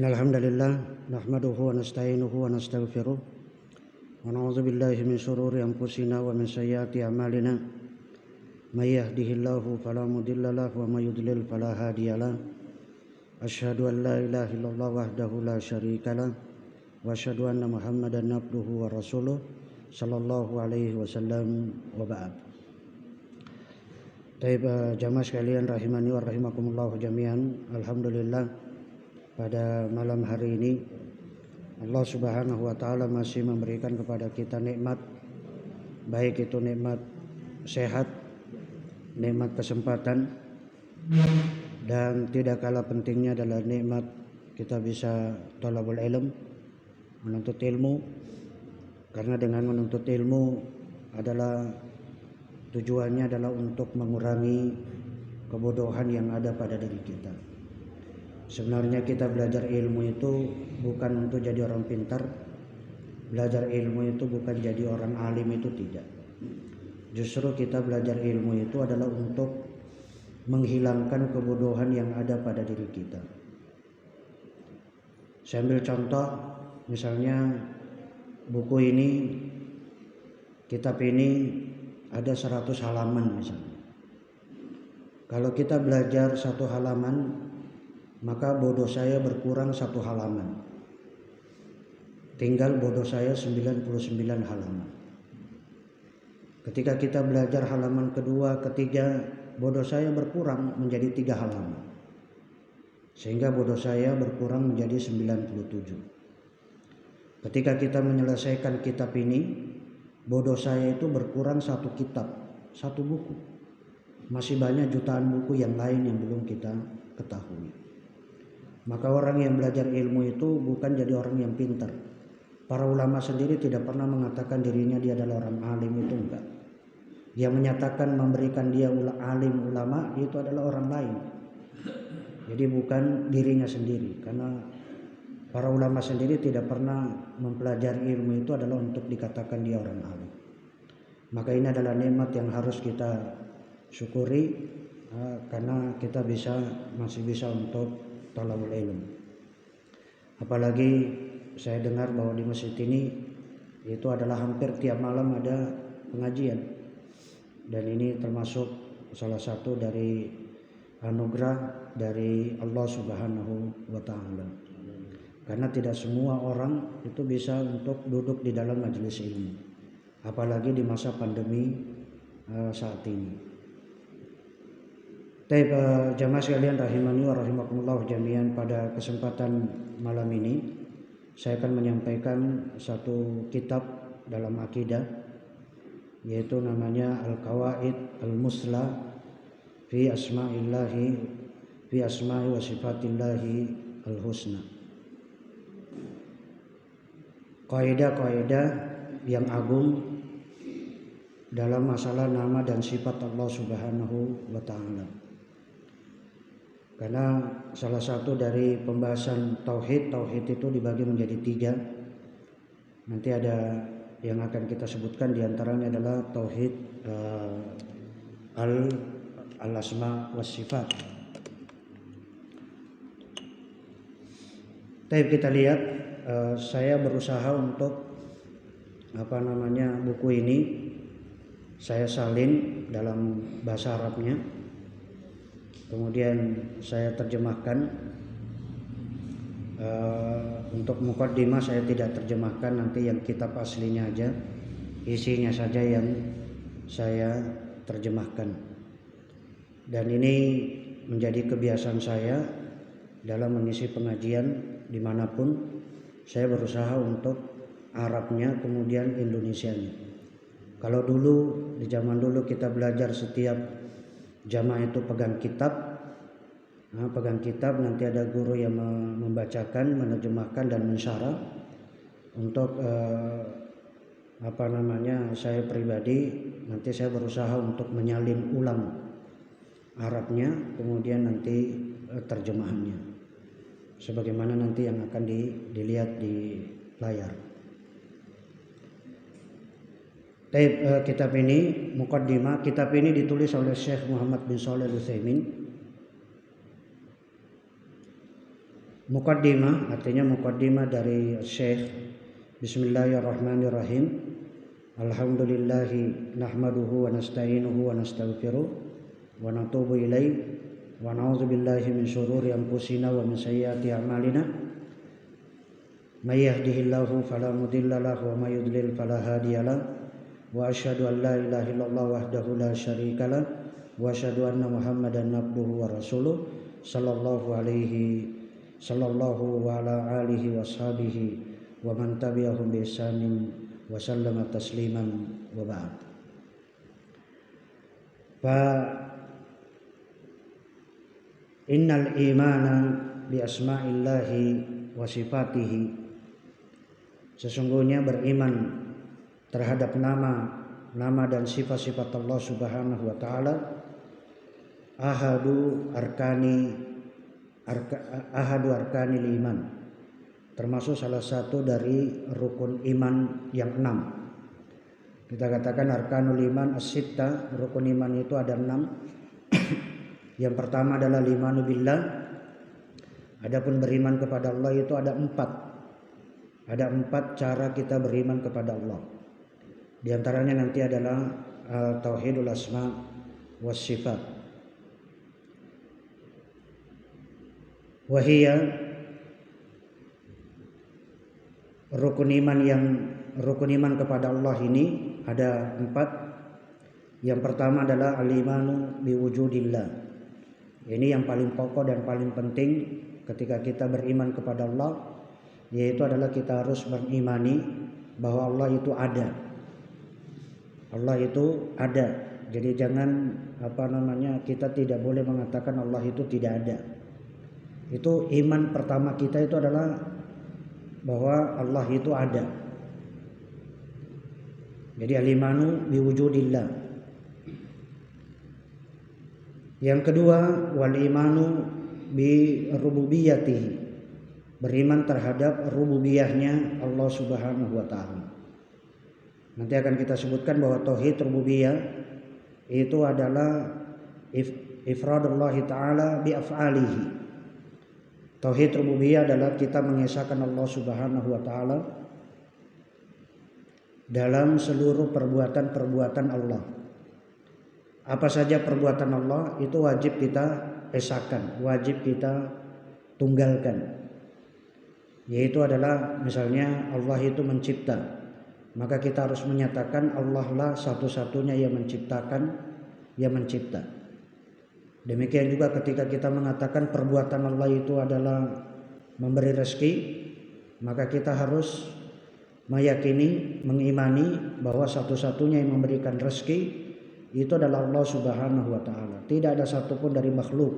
Innalhamdalillah nahmaduhu wa nasta'inuhu wa nastaghfiruh wa na'udzu billahi min shururi anfusina wa min sayyiati a'malina may yahdihillahu fala mudilla lahu wa may yudlil fala hadiyalah. Asyhadu an la ilaha illallah wahdahu la syarikalah wa asyhadu anna Muhammadan abduhu wa rasuluh sallallahu alaihi wasallam wa ba'd. Jamaah sekalian rahimani wa rahimakumullah jami'an. Alhamdulillah, pada malam hari ini Allah Subhanahu wa taala masih memberikan kepada kita nikmat, baik itu nikmat sehat, nikmat kesempatan, dan tidak kalah pentingnya adalah nikmat kita bisa thalabul ilm, menuntut ilmu. Karena dengan menuntut ilmu adalah tujuannya adalah untuk mengurangi kebodohan yang ada pada diri kita. Sebenarnya kita belajar ilmu itu bukan untuk jadi orang pintar. Belajar ilmu itu bukan jadi orang alim, itu tidak. Justru kita belajar ilmu itu adalah untuk menghilangkan kebodohan yang ada pada diri kita. Saya ambil contoh, misalnya buku ini, kitab ini ada 100 halaman misalnya. Kalau kita belajar 1 halaman, maka bodoh saya berkurang 1 halaman. Tinggal bodoh saya 99 halaman. Ketika kita belajar halaman kedua, ketiga, bodoh saya berkurang menjadi 3 halaman. Sehingga bodoh saya berkurang menjadi 97. Ketika kita menyelesaikan kitab ini, bodoh saya itu berkurang 1 kitab, 1 buku. Masih banyak jutaan buku yang lain yang belum kita ketahui. Maka orang yang belajar ilmu itu bukan jadi orang yang pintar. Para ulama sendiri tidak pernah mengatakan dirinya dia adalah orang alim, itu enggak. Yang menyatakan memberikan dia alim ulama itu adalah orang lain. Jadi bukan dirinya sendiri. Karena para ulama sendiri tidak pernah mempelajari ilmu itu adalah untuk dikatakan dia orang alim. Maka ini adalah nikmat yang harus kita syukuri, karena kita masih bisa untuk thalabul ilm. Apalagi saya dengar bahwa di masjid ini itu adalah hampir tiap malam ada pengajian, dan ini termasuk salah satu dari anugerah dari Allah Subhanahu wa taala. Karena tidak semua orang itu bisa untuk duduk di dalam majelis ilmu, apalagi di masa pandemi saat ini. Jamaah sekalian rahimani wa rahimakumullah jami'an, pada kesempatan malam ini saya akan menyampaikan satu kitab dalam akidah, yaitu namanya Al-Qawaid Al-Musla fi asma'i wa sifatillahi al-husna. Kaidah-kaidah yang agung dalam masalah nama dan sifat Allah Subhanahu wa taala. Karena salah satu dari pembahasan tauhid itu dibagi menjadi 3. Nanti ada yang akan kita sebutkan, diantaranya adalah tauhid al-asma was sifat. Tapi kita lihat, saya berusaha untuk buku ini saya salin dalam bahasa Arabnya. Kemudian saya terjemahkan. Untuk muqaddimah saya tidak terjemahkan, nanti yang kitab aslinya aja, isinya saja yang saya terjemahkan. Dan ini menjadi kebiasaan saya dalam mengisi pengajian dimanapun. Saya berusaha untuk Arabnya kemudian Indonesianya. Kalau dulu, di zaman dulu kita belajar setiap jamaah itu pegang kitab, nanti ada guru yang membacakan, menerjemahkan dan mensyarah. Untuk saya pribadi, nanti saya berusaha untuk menyalin ulang Arabnya, kemudian nanti terjemahannya, sebagaimana nanti yang akan dilihat di layar. Kitab ini, muqaddimah, kitab ini ditulis oleh Syekh Muhammad bin Shalih Al-Utsaimin. Muqaddimah artinya muqaddimah dari Syekh. Bismillahirrahmanirrahim. Alhamdulillahi nahmaduhu wa nasta'inuhu wa nastaghfiruh wa natubu ilaih wa na'udzubillahi min syururi anfusina wa min sayyiati a'malina. May yahdihillahu fala mudilla lahu wa may yudlil fala hadiyalah. Wa asyhadu an la ilaha illallah wahdahu la syarikalah wa asyhadu anna Muhammadan abduhu wa rasuluh sallallahu wa ala alihi washabihi wa man tabi'ahum bi ihsanin wa sallama tasliman wa ba'd. Fa innal imana bi asma'illahi wa sifatihi, sesungguhnya beriman terhadap nama dan sifat-sifat Allah Subhanahu wa taala, ahadu arkanil iman, termasuk salah satu dari rukun iman yang 6. Kita katakan arkanul iman as-sitta, rukun iman itu ada 6. Yang pertama adalah imanu billah. Adapun beriman kepada Allah itu ada 4. Ada 4 cara kita beriman kepada Allah. Di antaranya nanti adalah tauhidul asma was sifat. Wahia, rukun iman kepada Allah ini ada 4. Yang pertama adalah al-imanu biwujudillah. Ini yang paling pokok dan paling penting ketika kita beriman kepada Allah, yaitu adalah kita harus mengimani bahwa Allah itu ada. Allah itu ada. Jadi jangan kita tidak boleh mengatakan Allah itu tidak ada. Itu iman pertama kita itu adalah bahwa Allah itu ada. Jadi al-imanu biwujudillah. Yang kedua, wal imanu bi rububiyyatihi, beriman terhadap rububiyahnya Allah Subhanahu wa taala. Nanti akan kita sebutkan bahwa tauhid rububiyah itu adalah ifradullah taala bi af'alihi. Tauhid rububiyah adalah kita mengesahkan Allah Subhanahu wa taala dalam seluruh perbuatan-perbuatan Allah. Apa saja perbuatan Allah itu wajib kita esahkan, wajib kita tunggalkan. Yaitu adalah misalnya Allah itu mencipta, maka kita harus menyatakan Allah lah satu-satunya yang menciptakan, yang mencipta. Demikian juga ketika kita mengatakan perbuatan Allah itu adalah memberi rezeki, maka kita harus meyakini, mengimani bahwa satu-satunya yang memberikan rezeki itu adalah Allah Subhanahu wa taala. Tidak ada satupun dari makhluk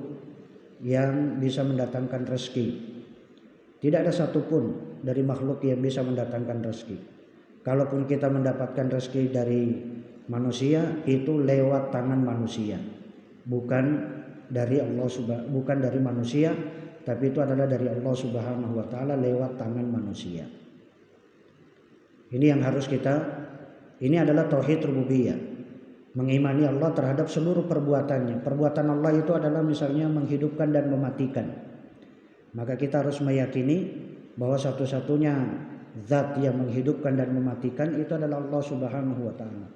yang bisa mendatangkan rezeki. Tidak ada satupun dari makhluk yang bisa mendatangkan rezeki. Kalaupun kita mendapatkan rezeki dari manusia, itu lewat tangan manusia. Bukan dari Allah bukan dari manusia, tapi itu adalah dari Allah Subhanahu wa taala lewat tangan manusia. Ini yang harus ini adalah tauhid rububiyah. Mengimani Allah terhadap seluruh perbuatannya. Perbuatan Allah itu adalah misalnya menghidupkan dan mematikan. Maka kita harus meyakini bahwa satu-satunya zat yang menghidupkan dan mematikan itu adalah Allah Subhanahu wa taala.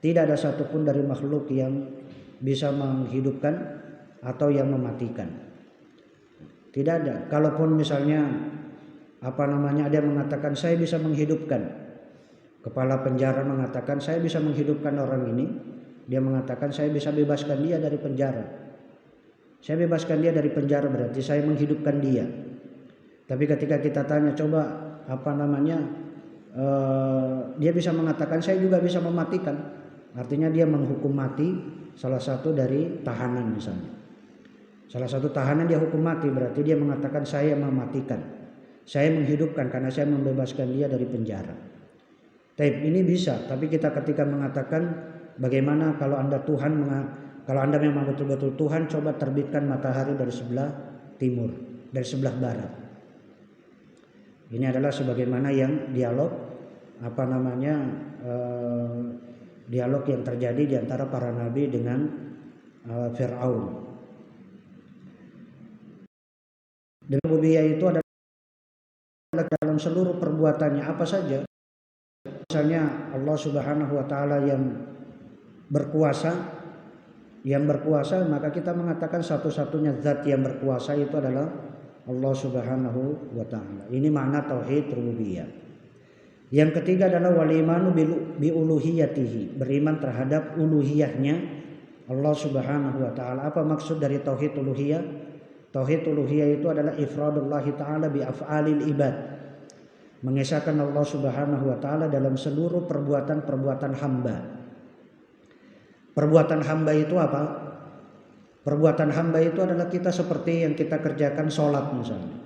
Tidak ada satupun dari makhluk yang bisa menghidupkan atau yang mematikan. Tidak ada. Kalaupun misalnya ada yang mengatakan saya bisa menghidupkan. Kepala penjara mengatakan saya bisa menghidupkan orang ini. Dia mengatakan saya bisa bebaskan dia dari penjara. Saya bebaskan dia dari penjara berarti saya menghidupkan dia. Tapi ketika kita tanya coba dia bisa mengatakan saya juga bisa mematikan. Artinya dia menghukum mati salah satu dari tahanan misalnya. Salah satu tahanan dia hukum mati, berarti dia mengatakan saya mematikan. Saya menghidupkan karena saya membebaskan dia dari penjara. Ini bisa, tapi kita ketika mengatakan bagaimana kalau Anda kalau Anda memang betul-betul Tuhan, coba terbitkan matahari dari sebelah timur, dari sebelah barat. Ini adalah sebagaimana yang dialog dialog yang terjadi di antara para nabi dengan Fir'aun. Dan rububiyah itu adalah dalam seluruh perbuatannya apa saja. Misalnya Allah Subhanahu wa taala yang berkuasa, maka kita mengatakan satu-satunya zat yang berkuasa itu adalah Allah Subhanahu wa taala. Ini makna tauhid rububiyah. Yang ketiga adalah wal imanu bi uluhiyatihi, beriman terhadap uluhiyahnya Allah Subhanahu wa taala. Apa maksud dari tauhid uluhiyah? Tauhid uluhiyah itu adalah ifradullah taala bi af'alil ibad. Mengesahkan Allah Subhanahu wa taala dalam seluruh perbuatan-perbuatan hamba. Perbuatan hamba itu apa? Perbuatan hamba itu adalah kita seperti yang kita kerjakan sholat misalnya.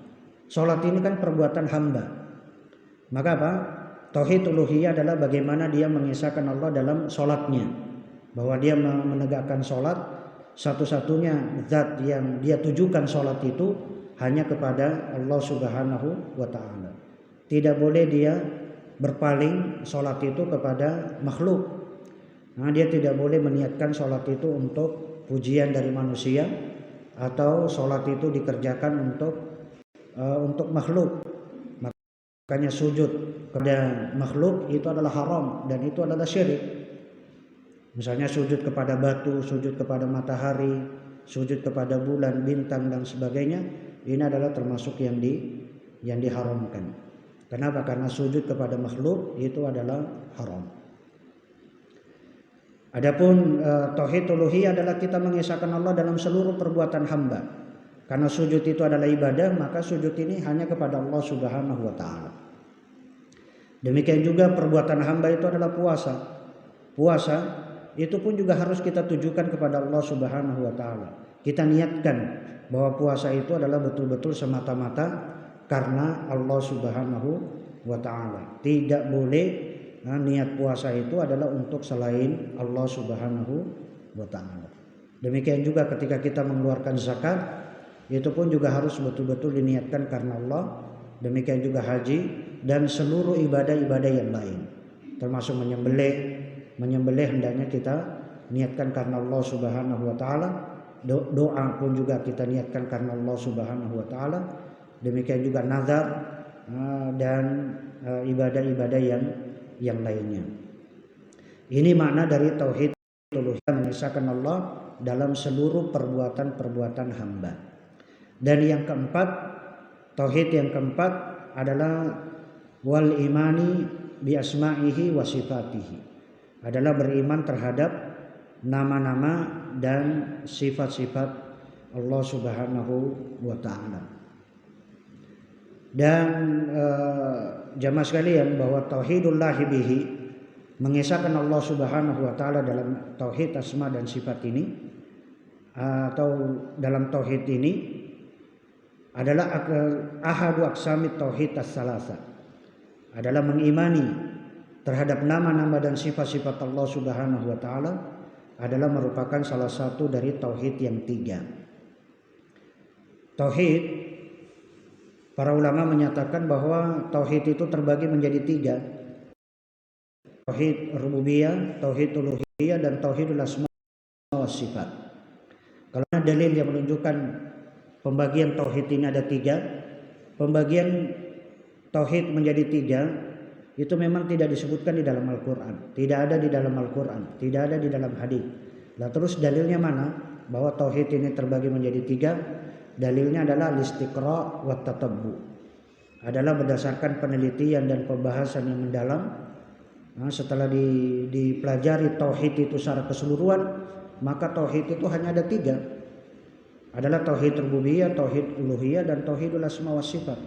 Sholat ini kan perbuatan hamba. Maka apa? Tauhid uluhiyah adalah bagaimana dia mengesahkan Allah dalam sholatnya. Bahwa dia menegakkan sholat, satu-satunya zat yang dia tujukan sholat itu hanya kepada Allah Subhanahu wa ta'ala. Tidak boleh dia berpaling sholat itu kepada makhluk. Nah, dia tidak boleh meniatkan sholat itu untuk pujian dari manusia atau sholat itu dikerjakan untuk makhluk. Makanya sujud kepada makhluk itu adalah haram dan itu adalah syirik. Misalnya sujud kepada batu, sujud kepada matahari, sujud kepada bulan, bintang dan sebagainya, ini adalah termasuk yang diharamkan. Kenapa? Karena sujud kepada makhluk itu adalah haram. Adapun tauhid uluhiyah adalah kita mengesahkan Allah dalam seluruh perbuatan hamba. Karena sujud itu adalah ibadah, maka sujud ini hanya kepada Allah Subhanahu wa taala. Demikian juga perbuatan hamba itu adalah puasa. Puasa itu pun juga harus kita tujukan kepada Allah Subhanahu wa taala. Kita niatkan bahwa puasa itu adalah betul-betul semata-mata karena Allah Subhanahu wa taala. Tidak boleh niat puasa itu adalah untuk selain Allah Subhanahu wa taala. Demikian juga ketika kita mengeluarkan zakat, itu pun juga harus betul-betul diniatkan karena Allah. Demikian juga haji dan seluruh ibadah-ibadah yang lain. Termasuk menyembelih hendaknya kita niatkan karena Allah Subhanahu wa taala. Doa pun juga kita niatkan karena Allah Subhanahu wa taala. Demikian juga nazar dan ibadah-ibadah yang lainnya. Ini makna dari tauhid uluhiyah, mengesahkan Allah dalam seluruh perbuatan-perbuatan hamba. Dan yang keempat, tauhid yang keempat adalah wal imani bi asma'ihi wa sifatihi. Adalah beriman terhadap nama-nama dan sifat-sifat Allah Subhanahu wa taala. Dan jamaah sekalian, bahwa tauhidullahi bihi, mengesahkan Allah Subhanahu wa taala dalam tauhid asma dan sifat ini atau dalam tauhid ini adalah ahadu aqsamit tauhid as-salasa. Adalah mengimani terhadap nama-nama dan sifat-sifat Allah Subhanahu wa taala adalah merupakan salah satu dari tauhid yang tiga. Tauhid, para ulama menyatakan bahwa tauhid itu terbagi menjadi tiga. Tauhid rububiyah, tauhid uluhiyah, dan tauhidul asma wa sifat. Kalau ada dalil yang menunjukkan pembagian tauhid ini ada tiga, pembagian tauhid menjadi tiga itu memang tidak disebutkan di dalam Al-Quran. Tidak ada di dalam Al-Quran, tidak ada di dalam hadis. Nah, terus dalilnya mana bahwa tauhid ini terbagi menjadi tiga? Dalilnya adalah al-istiqra' wa tatabbu. Adalah berdasarkan penelitian dan pembahasan yang mendalam. Nah, setelah dipelajari tauhid itu secara keseluruhan, maka tauhid itu hanya ada tiga. Adalah tauhid rububiyah, tauhid uluhiyah, dan tauhidul asma wa sifat.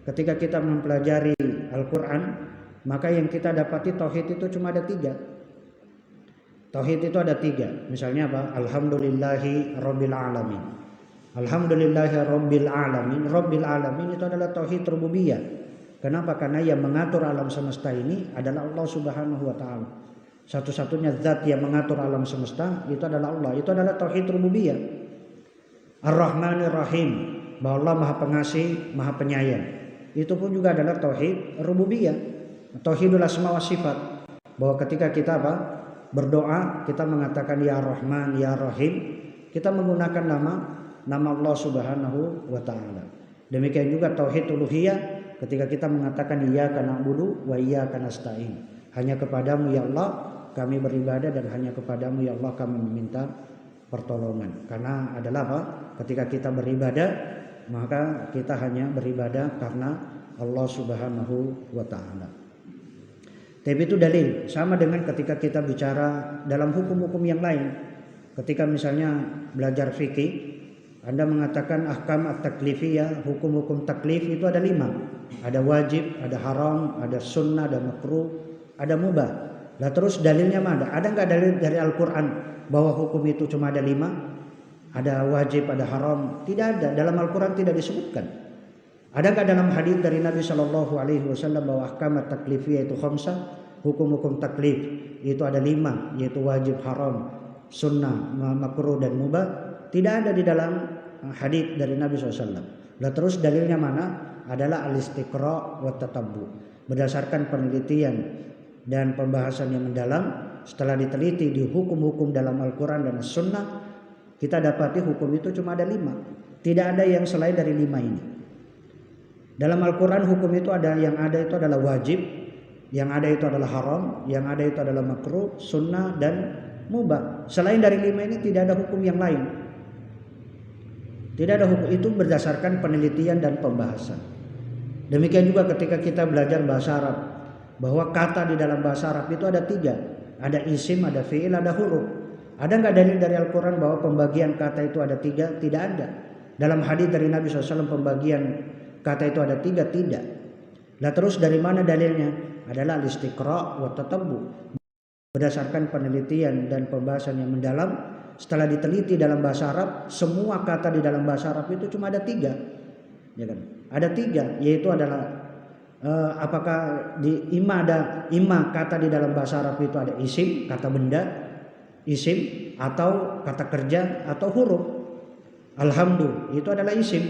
Ketika kita mempelajari Al-Quran, maka yang kita dapati tauhid itu cuma ada tiga. Tauhid itu ada tiga. Misalnya apa? Alhamdulillahi rabbil alamin. Alhamdulillahi rabbil alamin. Rabbil alamin itu adalah tauhid rububiyah. Kenapa? Karena yang mengatur alam semesta ini adalah Allah Subhanahu wa taala. Satu-satunya zat yang mengatur alam semesta itu adalah Allah. Itu adalah tauhid rububiyah. Ar-Rahmanir Rahim, bahwa Allah Maha Pengasih, Maha Penyayang. Itu pun juga adalah tauhid rububiyah. Tauhidul asma wa sifat, bahwa ketika kita berdoa, kita mengatakan ya Rahman, ya Rahim, kita menggunakan nama Allah Subhanahu wa taala. Demikian juga tauhid uluhiyah ketika kita mengatakan iyyaka na'budu wa iyyaka nasta'in. Hanya kepadamu ya Allah kami beribadah dan hanya kepadamu ya Allah kami meminta pertolongan. Karena adalah apa? Ketika kita beribadah maka kita hanya beribadah karena Allah Subhanahu wa taala. Tapi itu dalil. Sama dengan ketika kita bicara dalam hukum-hukum yang lain. Ketika misalnya belajar fikih, Anda mengatakan ahkam at-taklifiyah, hukum-hukum taklif itu ada 5. Ada wajib, ada haram, ada sunnah, ada makruh, ada mubah. Nah terus dalilnya mana? Ada nggak dalil dari Al-Quran bahwa hukum itu cuma ada 5? Ada wajib, ada haram? Tidak ada. Dalam Al-Quran tidak disebutkan. Ada nggak dalam hadis dari Nabi Shallallahu Alaihi Wasallam bahwa ahkam at-taklifiyah itu khamsah? Hukum-hukum taklif itu ada 5, yaitu wajib, haram, sunnah, makruh dan mubah. Tidak ada di dalam hadis dari Nabi SAW. Nah terus dalilnya mana? Adalah al-istiqra' wa tatabbu. Berdasarkan penelitian dan pembahasan yang mendalam, setelah diteliti di hukum-hukum dalam Al-Quran dan As-Sunnah, kita dapati hukum itu cuma ada 5. Tidak ada yang selain dari 5 ini. Dalam Al-Quran hukum itu ada, yang ada itu adalah wajib, yang ada itu adalah haram, yang ada itu adalah makruh, sunnah dan mubah. Selain dari 5 ini tidak ada hukum yang lain. Tidak ada hukum, itu berdasarkan penelitian dan pembahasan. Demikian juga ketika kita belajar bahasa Arab, bahwa kata di dalam bahasa Arab itu ada 3. Ada isim, ada fi'il, ada huruf. Ada nggak dalil dari Al-Quran bahwa pembagian kata itu ada 3? Tidak ada. Dalam hadis dari Nabi SAW pembagian kata itu ada 3? Tidak. Nah terus dari mana dalilnya? Adalah al-istiqra' wa tatabbu. Berdasarkan penelitian dan pembahasan yang mendalam, setelah diteliti dalam bahasa Arab, semua kata di dalam bahasa Arab itu cuma ada 3, ya kan? Ada 3, yaitu adalah apakah di ima kata di dalam bahasa Arab itu ada isim, kata benda, isim, atau kata kerja, atau huruf. Alhamdulillah itu adalah isim,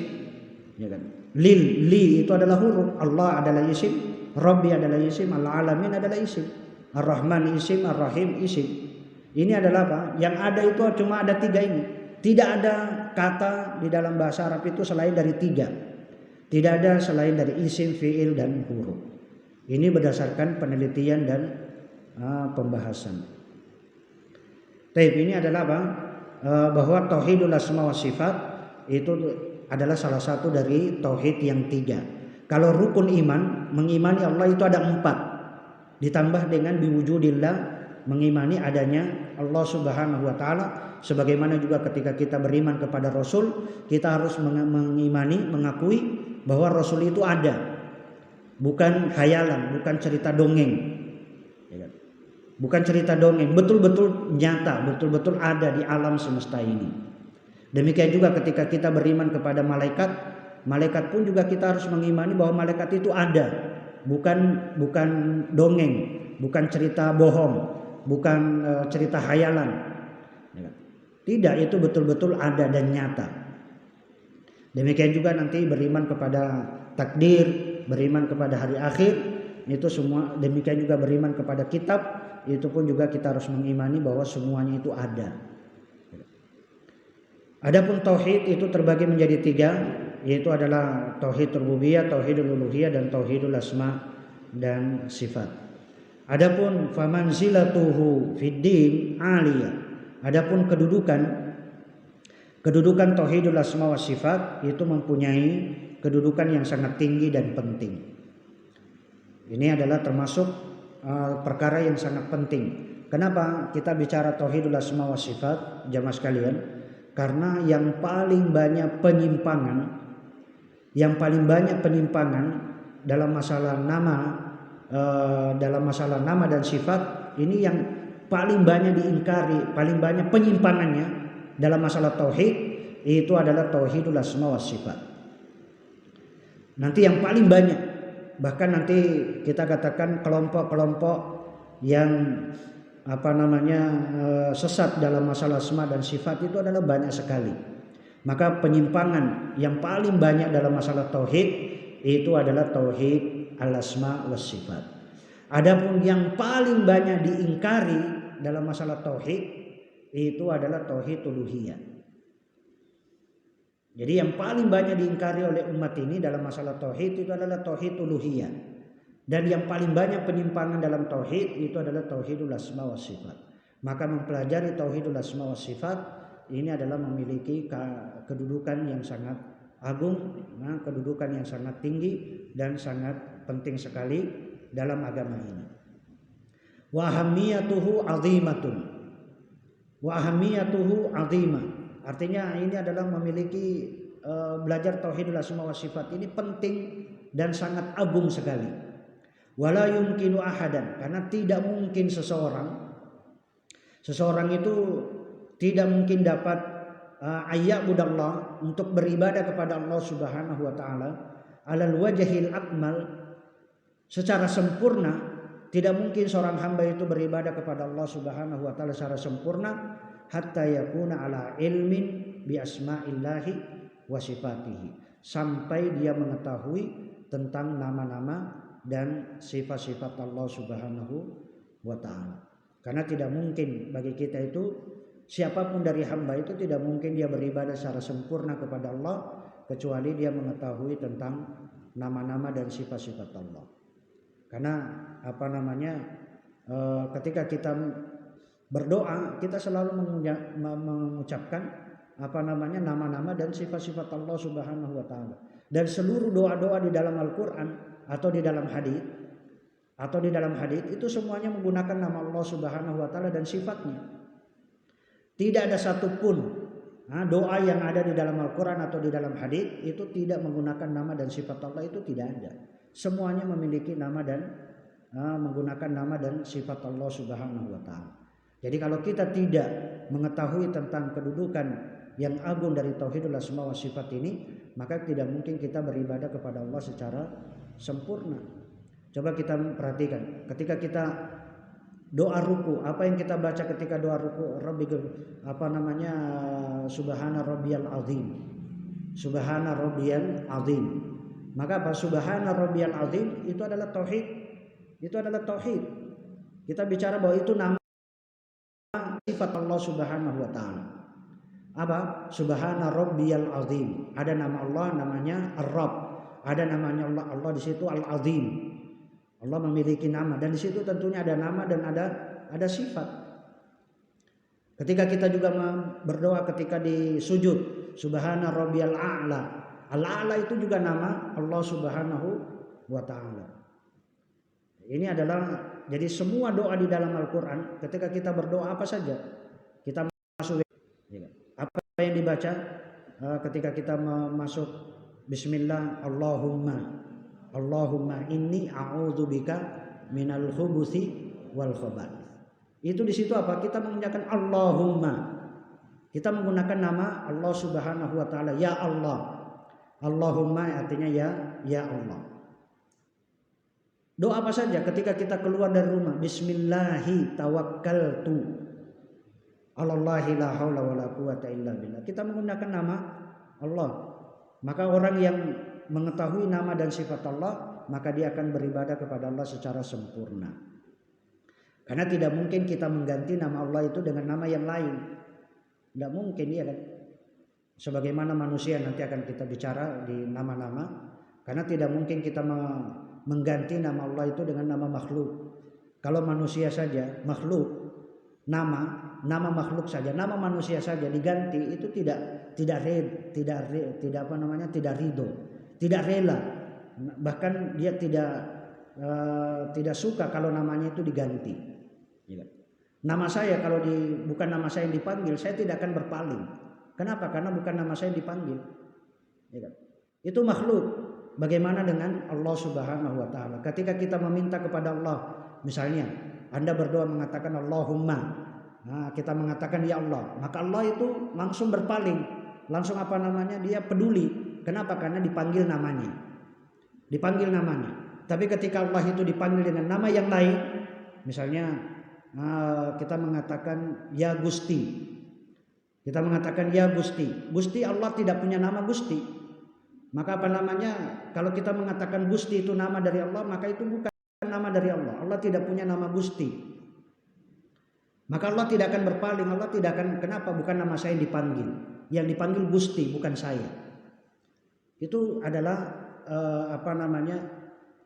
ya kan? Li itu adalah huruf. Allah adalah isim, Rabbi adalah isim, Al-Alamin adalah isim, Ar-Rahman isim, Ar-Rahim isim. Ini adalah apa? Yang ada itu cuma ada 3 ini. Tidak ada kata di dalam bahasa Arab itu selain dari 3. Tidak ada selain dari isim, fi'il dan huruf. Ini berdasarkan penelitian dan pembahasan. Taib ini adalah apa? Bahwa tauhidul asma wa sifat itu adalah salah satu dari tauhid yang 3. Kalau rukun iman, mengimani Allah itu ada 4. Ditambah dengan biwujudillah, mengimani adanya Allah Subhanahu wa taala, sebagaimana juga ketika kita beriman kepada Rasul, kita harus mengimani, mengakui bahwa Rasul itu ada. Bukan khayalan, bukan cerita dongeng. Bukan cerita dongeng, betul-betul nyata, betul-betul ada di alam semesta ini. Demikian juga ketika kita beriman kepada malaikat, malaikat pun juga kita harus mengimani bahwa malaikat itu ada. Bukan dongeng, bukan cerita bohong, bukan cerita khayalan. Tidak, itu betul-betul ada dan nyata. Demikian juga nanti beriman kepada takdir, beriman kepada hari akhir, itu semua. Demikian juga beriman kepada kitab, itu pun juga kita harus mengimani bahwa semuanya itu ada. Adapun tauhid itu terbagi menjadi 3, yaitu adalah tauhid rububiyah, tauhidul uluhiyah dan tauhidul asma dan sifat. Adapun famanzilatuhu fiddin aliyah. Adapun kedudukan tauhidul asma wa sifat itu mempunyai kedudukan yang sangat tinggi dan penting. Ini adalah termasuk perkara yang sangat penting. Kenapa kita bicara tauhidul asma wa sifat, jamaah sekalian? Karena yang paling banyak penyimpangan dalam masalah nama dan sifat ini, yang paling banyak diingkari, paling banyak penyimpangannya dalam masalah tauhid, itu adalah tauhidul asma wa sifat. Nanti yang paling banyak, bahkan nanti kita katakan kelompok-kelompok yang sesat dalam masalah asma dan sifat itu adalah banyak sekali. Maka penyimpangan yang paling banyak dalam masalah tauhid itu adalah tauhid al-asma was sifat. Adapun yang paling banyak diingkari dalam masalah tauhid itu adalah tauhid uluhiyah. Jadi yang paling banyak diingkari oleh umat ini dalam masalah tauhid itu adalah tauhid uluhiyah. Dan yang paling banyak penyimpangan dalam tauhid itu adalah tauhidul asma wa sifat. Maka mempelajari tauhidul asma wa sifat ini adalah memiliki kedudukan yang sangat agung, kedudukan yang sangat tinggi dan sangat penting sekali dalam agama ini. Wa ahamiyatuhu azimatun. Wa ahamiyatuhu azimah. Artinya ini adalah memiliki belajar tauhidul asma wa sifat ini penting dan sangat agung sekali. Wala yumkinu ahadan, karena tidak mungkin seseorang itu tidak mungkin dapat ayyabudallah, untuk beribadah kepada Allah Subhanahu wa taala alal wajhil akmal, secara sempurna. Tidak mungkin seorang hamba itu beribadah kepada Allah Subhanahu wa taala secara sempurna hatta yakuna ala ilmin bi asma'illahi wa sifatihi, sampai dia mengetahui tentang nama-nama dan sifat-sifat Allah Subhanahu wa taala. Karena tidak mungkin bagi kita itu, siapapun dari hamba itu tidak mungkin dia beribadah secara sempurna kepada Allah kecuali dia mengetahui tentang nama-nama dan sifat-sifat Allah. Karena ketika kita berdoa, kita selalu mengucapkan nama-nama dan sifat-sifat Allah Subhanahu wa taala. Dan seluruh doa-doa di dalam Al-Qur'an atau di dalam hadits itu semuanya menggunakan nama Allah Subhanahu wa taala dan sifatnya. Tidak ada satupun doa yang ada di dalam Al-Qur'an atau di dalam hadits itu tidak menggunakan nama dan sifat Allah, itu tidak ada. Semuanya memiliki nama dan menggunakan nama dan sifat Allah Subhanahu wa taala. Jadi kalau kita tidak mengetahui tentang kedudukan yang agung dari tauhidul asma wa sifat ini, maka tidak mungkin kita beribadah kepada Allah secara sempurna. Coba kita perhatikan ketika kita doa ruku, apa yang kita baca ketika doa ruku? Subhana rabbiyal azim. Subhana rabbiyal azim. Maka apa? Subhana rabbiyal azim itu adalah tauhid. Itu adalah tauhid. Kita bicara bahwa itu nama sifat Allah Subhanahu wa taala. Apa? Subhana rabbiyal azim. Ada nama Allah namanya Ar-Rabb. Ada namanya Allah di situ Al-Azim. Allah memiliki nama dan di situ tentunya ada nama dan ada sifat. Ketika kita juga berdoa ketika di sujud, Subhana rabbiyal a'la. Al-a'la itu juga nama Allah Subhanahu wa taala. Ini adalah, jadi semua doa di dalam Al-Qur'an ketika kita berdoa apa saja kita masuk, apa yang dibaca ketika kita masuk bismillah, Allahumma inni a'udzubika minal khubuthi wal khabath. Itu di situ apa? Kita mengucapkan Allahumma. Kita menggunakan nama Allah Subhanahu wa taala, ya Allah. Allahumma artinya ya Allah. Doa apa saja ketika kita keluar dari rumah, bismillahi tawakkaltu 'alallahi la haula wala quwata illa billah. Kita menggunakan nama Allah. Maka orang yang mengetahui nama dan sifat Allah, maka dia akan beribadah kepada Allah secara sempurna. Karena tidak mungkin kita mengganti nama Allah itu dengan nama yang lain. Tidak mungkin, ya kan? Sebagaimana manusia nanti akan kita bicara di nama-nama. Karena tidak mungkin kita mengganti nama Allah itu dengan nama makhluk. Kalau manusia saja, makhluk, nama makhluk saja, nama manusia saja diganti, itu tidak ridho, tidak rela. Bahkan dia tidak suka kalau namanya itu diganti. Nama saya kalau bukan nama saya yang dipanggil, saya tidak akan berpaling. Kenapa? Karena bukan nama saya yang dipanggil. Itu makhluk. Bagaimana dengan Allah Subhanahu wa taala? Ketika kita meminta kepada Allah, misalnya Anda berdoa mengatakan Allahumma, kita mengatakan ya Allah, maka Allah itu langsung berpaling, langsung dia peduli. Kenapa? Karena dipanggil namanya. Tapi ketika Allah itu dipanggil dengan nama yang lain, misalnya kita mengatakan ya Gusti. Kita mengatakan ya Gusti. Gusti, Allah tidak punya nama Gusti. Maka kalau kita mengatakan Gusti itu nama dari Allah, maka itu bukan nama dari Allah. Allah tidak punya nama Gusti. Maka Allah tidak akan berpaling. Allah tidak akan, kenapa? Bukan nama saya yang dipanggil. Yang dipanggil Gusti, bukan saya. Itu adalah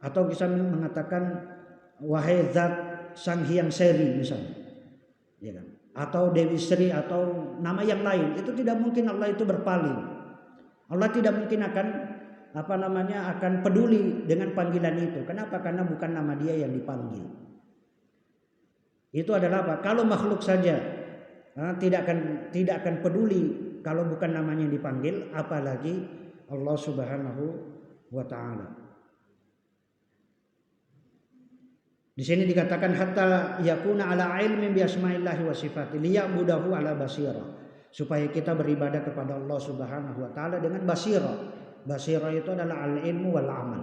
atau bisa mengatakan wahai zat Sang Hyang Seri misalnya, ya kan? Atau Dewi Sri atau nama yang lain, itu tidak mungkin Allah itu berpaling. Allah tidak mungkin akan peduli dengan panggilan itu. Kenapa? Karena bukan nama dia yang dipanggil. Itu adalah apa? Kalau makhluk saja tidak akan peduli kalau bukan namanya yang dipanggil, apalagi Allah Subhanahu wa taala. Di sini dikatakan hatta yakuna ala ilmin bi asma'illahi wa sifati liya'budahu ala basira, supaya kita beribadah kepada Allah Subhanahu wa taala dengan basira. Basira itu adalah al-ilmu wal amal.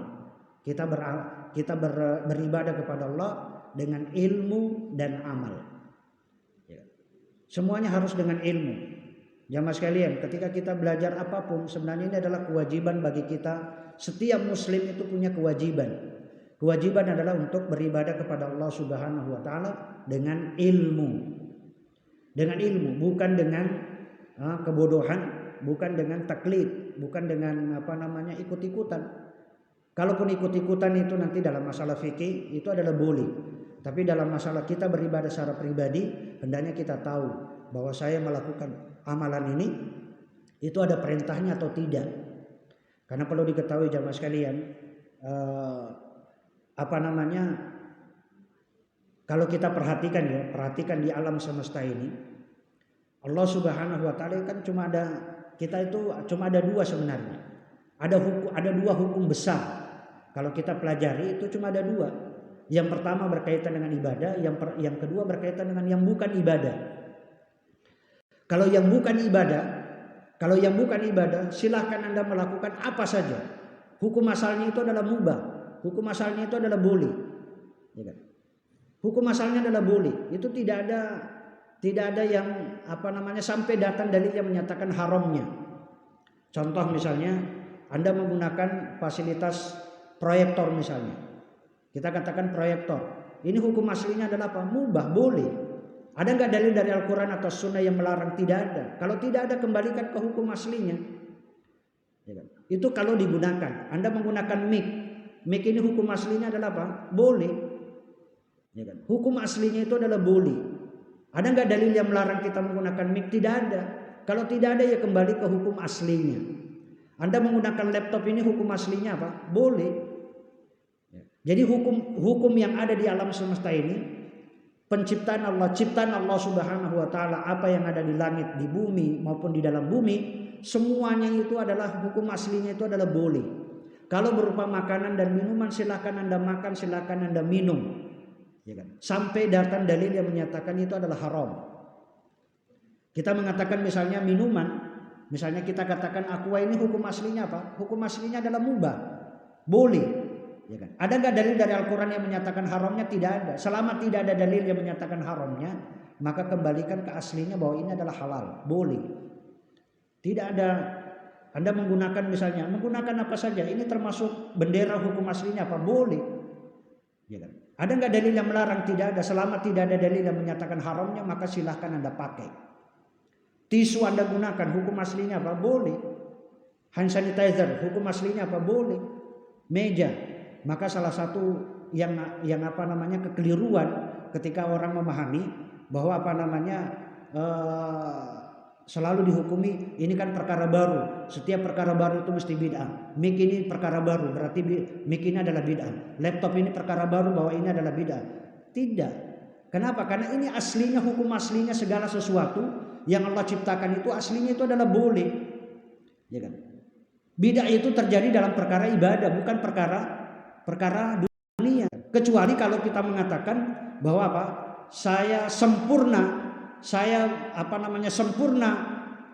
Kita beribadah kepada Allah dengan ilmu dan amal. Ya. Semuanya harus dengan ilmu. Jamaah sekalian, ketika kita belajar apapun, sebenarnya ini adalah kewajiban bagi kita. Setiap muslim itu punya kewajiban. Kewajiban adalah untuk beribadah kepada Allah Subhanahu wa taala dengan ilmu. Dengan ilmu, bukan dengan kebodohan, bukan dengan taklid, bukan dengan ikut-ikutan. Kalaupun ikut-ikutan itu nanti dalam masalah fikih itu adalah boleh. Tapi dalam masalah kita beribadah secara pribadi, hendaknya kita tahu bahwa saya melakukan amalan ini itu ada perintahnya atau tidak. Karena perlu diketahui jamaah sekalian, kalau kita perhatikan di alam semesta ini, Allah Subhanahu wa taala kan cuma ada dua sebenarnya. Ada dua hukum besar. Kalau kita pelajari itu cuma ada dua. Yang pertama berkaitan dengan ibadah, yang kedua berkaitan dengan yang bukan ibadah. Kalau yang bukan ibadah, silahkan Anda melakukan apa saja. Hukum asalnya itu adalah mubah. Hukum asalnya itu adalah boleh. Ya kan? Hukum asalnya adalah boleh. Itu tidak ada yang sampai datang dalil yang menyatakan haramnya. Contoh misalnya, Anda menggunakan fasilitas proyektor misalnya. Kita katakan proyektor. Ini hukum aslinya adalah apa? Mubah, boleh. Ada nggak dalil dari Al-Quran atau Sunnah yang melarang? Tidak ada. Kalau tidak ada, kembalikan ke hukum aslinya. Itu kalau digunakan. Anda menggunakan mic. Mic ini hukum aslinya adalah apa? Boleh. Hukum aslinya itu adalah boleh. Ada nggak dalil yang melarang kita menggunakan mic? Tidak ada. Kalau tidak ada, ya kembali ke hukum aslinya. Anda menggunakan laptop ini hukum aslinya apa? Boleh. Jadi hukum yang ada di alam semesta ini, ciptaan Allah Subhanahu wa taala, apa yang ada di langit, di bumi maupun di dalam bumi, semuanya itu adalah hukum aslinya itu adalah boleh. Kalau berupa makanan dan minuman, silakan Anda makan, silakan Anda minum. Ya kan? Sampai datang dalil yang menyatakan itu adalah haram. Kita mengatakan misalnya minuman, misalnya kita katakan aqua, ini hukum aslinya apa? Hukum aslinya adalah mubah. Boleh. Ya kan? Ada nggak dalil dari Al-Quran yang menyatakan haramnya? Tidak ada. Selama tidak ada dalil yang menyatakan haramnya, maka kembalikan ke aslinya bahwa ini adalah halal, boleh. Tidak ada. Anda menggunakan apa saja, ini termasuk bendera hukum aslinya apa? Boleh. Ya kan? Ada nggak dalil yang melarang? Tidak ada. Selama tidak ada dalil yang menyatakan haramnya, maka silahkan Anda pakai. Tisu Anda gunakan, hukum aslinya apa? Boleh. Hand sanitizer, hukum aslinya apa? Boleh. Meja. Maka salah satu yang kekeliruan ketika orang memahami bahwa selalu dihukumi ini kan perkara baru. Setiap perkara baru itu mesti bid'ah. Mic ini perkara baru, berarti mic ini adalah bid'ah. Laptop ini perkara baru, bahwa ini adalah bid'ah. Tidak. Kenapa? Karena ini aslinya, hukum aslinya segala sesuatu yang Allah ciptakan itu aslinya itu adalah boleh. Ya kan? Bid'ah itu terjadi dalam perkara ibadah, bukan perkara dunia. Kecuali kalau kita mengatakan bahwa saya sempurna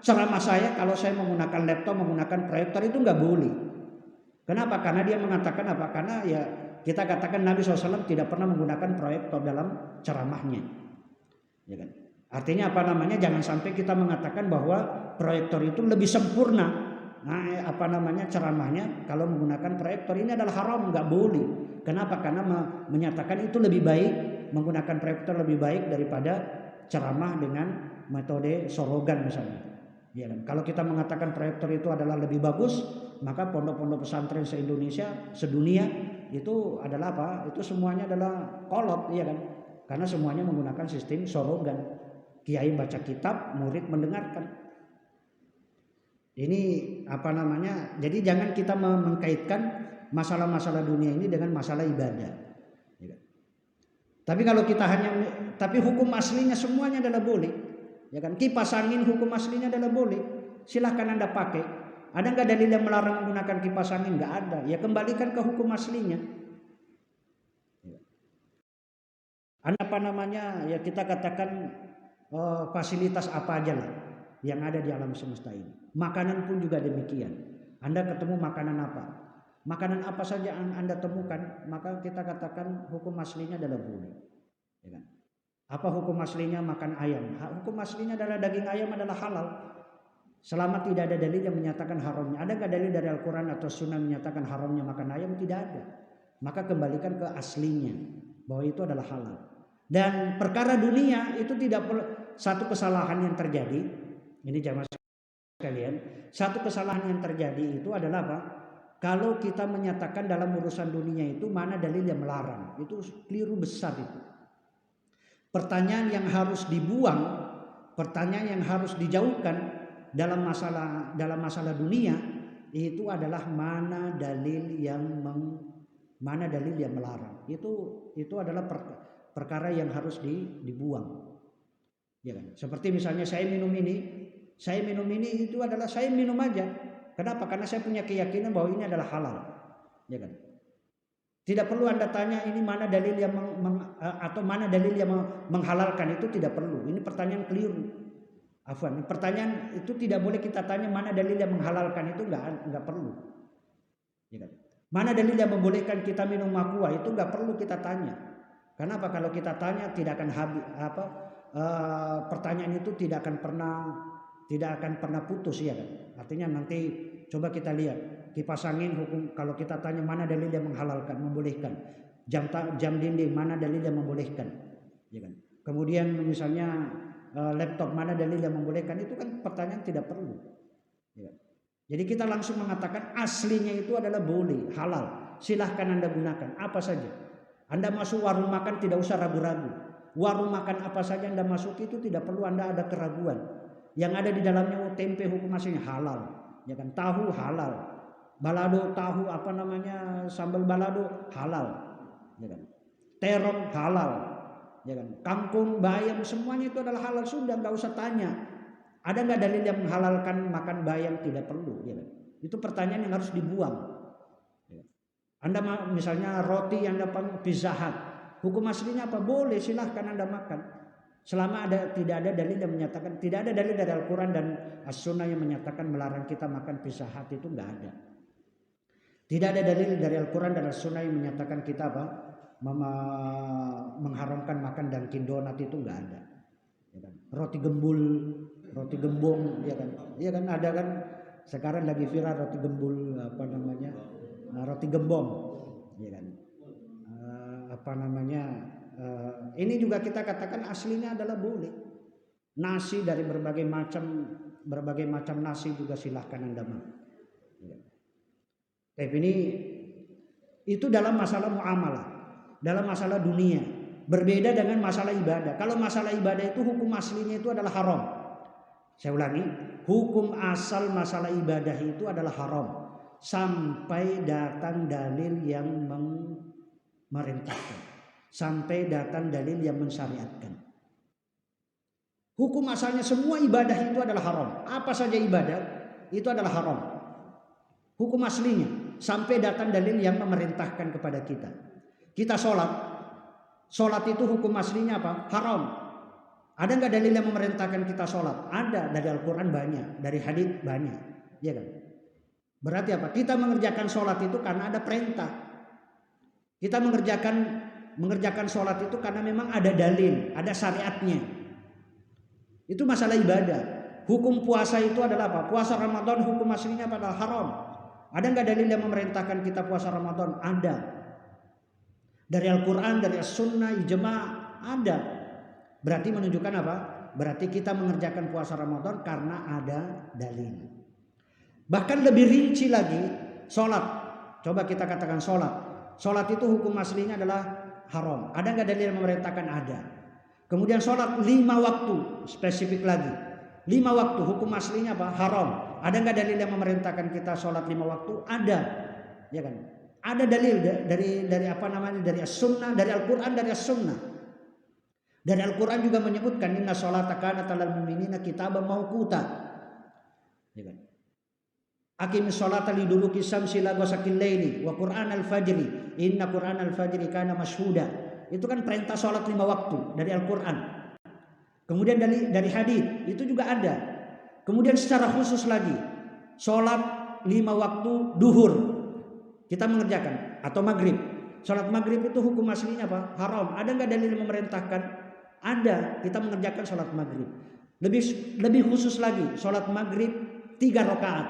ceramah saya kalau saya menggunakan laptop, menggunakan proyektor, itu nggak boleh. Kenapa? Karena dia mengatakan apa? Karena ya kita katakan Nabi SAW tidak pernah menggunakan proyektor dalam ceramahnya. Ya kan? Artinya jangan sampai kita mengatakan bahwa proyektor itu lebih sempurna. Ceramahnya kalau menggunakan proyektor, ini adalah haram, nggak boleh. Kenapa? Karena menyatakan itu lebih baik, menggunakan proyektor lebih baik daripada ceramah dengan metode sorogan misalnya. Ya kan? Kalau kita mengatakan proyektor itu adalah lebih bagus, maka pondok-pondok pesantren se-Indonesia, sedunia itu adalah apa? Itu semuanya adalah kolot, ya kan? Karena semuanya menggunakan sistem sorogan. Kiai baca kitab, murid mendengarkan. Ini apa namanya? Jadi jangan kita mengkaitkan masalah-masalah dunia ini dengan masalah ibadah. Tapi kalau kita tapi hukum aslinya semuanya adalah boleh. Ya kan? Kipas angin hukum aslinya adalah boleh. Silahkan Anda pakai. Ada nggak dalil yang melarang menggunakan kipas angin? Nggak ada. Ya kembalikan ke hukum aslinya. Anda apa namanya? Ya kita katakan fasilitas apa aja lah yang ada di alam semesta ini. Makanan pun juga demikian. Anda ketemu makanan apa? Makanan apa saja yang Anda temukan, maka kita katakan hukum aslinya adalah boleh. Ya kan? Apa hukum aslinya makan ayam? Hukum aslinya adalah daging ayam adalah halal. Selama tidak ada dalil yang menyatakan haramnya. Ada nggak dalil dari Al-Quran atau Sunnah menyatakan haramnya makan ayam? Tidak ada. Maka kembalikan ke aslinya bahwa itu adalah halal. Dan perkara dunia itu tidak perlu satu kesalahan yang terjadi. Ini jamaah sekalian, satu kesalahan yang terjadi itu adalah apa? Kalau kita menyatakan dalam urusan dunia itu mana dalil yang melarang, itu keliru besar itu. Pertanyaan yang harus dibuang, pertanyaan yang harus dijauhkan dalam masalah dunia itu adalah mana dalil yang melarang. Itu adalah perkara yang harus dibuang. Ya kan? Seperti misalnya saya minum ini itu adalah saya minum aja. Kenapa? Karena saya punya keyakinan bahwa ini adalah halal. Ya kan? Tidak perlu Anda tanya ini mana dalil yang atau mana dalil yang menghalalkan, itu tidak perlu. Ini pertanyaan keliru. Afwan, pertanyaan itu tidak boleh kita tanya mana dalil yang menghalalkan, itu enggak perlu. Ya kan? Mana dalil yang membolehkan kita minum aqua, itu enggak perlu kita tanya. Kenapa? Kalau kita tanya tidak akan habis pertanyaan itu tidak akan pernah putus, ya kan? Artinya nanti coba kita lihat kipas angin hukum, kalau kita tanya mana dalil yang menghalalkan, membolehkan. Jam dinding mana dalil yang membolehkan, ya kan? Kemudian misalnya laptop mana dalil yang membolehkan, itu kan pertanyaan tidak perlu. Ya. Jadi kita langsung mengatakan aslinya itu adalah boleh, halal. Silahkan Anda gunakan apa saja. Anda masuk warung makan tidak usah ragu-ragu. Warung makan apa saja Anda masuk itu tidak perlu Anda ada keraguan. Yang ada di dalamnya tempe hukum aslinya halal, ya kan? Tahu halal, balado tahu apa namanya sambal balado halal, ya kan? Terong halal, ya kan? Kangkung, bayam semuanya itu adalah halal, sudah nggak usah tanya. Ada nggak dalil yang menghalalkan makan bayam? Tidak perlu, ya kan? Itu pertanyaan yang harus dibuang. Ya. Anda misalnya roti yang dapat Pizza Hut, hukum aslinya apa? Boleh, silahkan Anda makan. Selama tidak ada dalil yang menyatakan, tidak ada dalil dari Al-Quran dan As-Sunnah yang menyatakan melarang kita makan Pizza Hut, itu nggak ada. Tidak ada dalil dari Al-Quran dan As-Sunnah yang menyatakan kita apa? Mengharamkan makan Dunkin Donat, itu nggak ada. Ya kan? Roti gembul, roti gembong, ya kan? Iya kan ada kan? Sekarang lagi viral roti gembul apa namanya? Roti gembong, ya kan? Apa namanya? Ini juga kita katakan aslinya adalah boleh. Nasi dari berbagai macam nasi juga silahkan Anda makan. Tapi ini itu dalam masalah muamalah, dalam masalah dunia. Berbeda dengan masalah ibadah. Kalau masalah ibadah itu hukum aslinya itu adalah haram. Saya ulangi, hukum asal masalah ibadah itu adalah haram sampai datang dalil yang memerintahkan. Sampai datang dalil yang mensyariatkan. Hukum asalnya semua ibadah itu adalah haram. Apa saja ibadah itu adalah haram. Hukum aslinya sampai datang dalil yang memerintahkan kepada kita. Kita sholat itu hukum aslinya apa? Haram. Ada nggak dalil yang memerintahkan kita sholat? Ada, dari Al-Quran banyak, dari hadits banyak, ya kan? Berarti apa? Kita mengerjakan sholat itu karena ada perintah. Kita mengerjakan sholat itu karena memang ada dalil, ada syariatnya. Itu masalah ibadah. Hukum puasa itu adalah apa? Puasa Ramadan hukum aslinya adalah haram. Ada nggak dalil yang memerintahkan kita puasa Ramadan? Ada. Dari Al-Quran, dari As-Sunnah, Ijma' ada. Berarti menunjukkan apa? Berarti kita mengerjakan puasa Ramadan karena ada dalil. Bahkan lebih rinci lagi, sholat. Coba kita katakan sholat. Sholat itu hukum aslinya adalah haram. Ada nggak dalil yang memerintahkan? Ada. Kemudian sholat 5 waktu, spesifik lagi. 5 waktu hukum aslinya apa? Haram. Ada nggak dalil yang memerintahkan kita sholat 5 waktu? Ada, ya kan? Ada dalil dari apa namanya? Dari as-sunnah, dari Al-Quran, dari as-sunnah. Dari Al-Quran juga menyebutkan inna sholata kanat 'alal mu'minina kitaban mawquta. Ya kan? Aqimis sholata liduluki syamsi ila ghasaqil laili wa Qur'an al-fajri inna Qur'an al-fajri kana mashhuda. Itu kan perintah sholat 5 waktu dari Al-Quran. Kemudian dari hadis itu juga ada. Kemudian secara khusus lagi sholat 5 waktu duhur kita mengerjakan atau maghrib. Sholat maghrib itu hukum aslinya apa? Haram. Ada nggak dalil yang memerintahkan? Ada. Kita mengerjakan sholat maghrib. Lebih khusus lagi sholat maghrib 3 rakaat.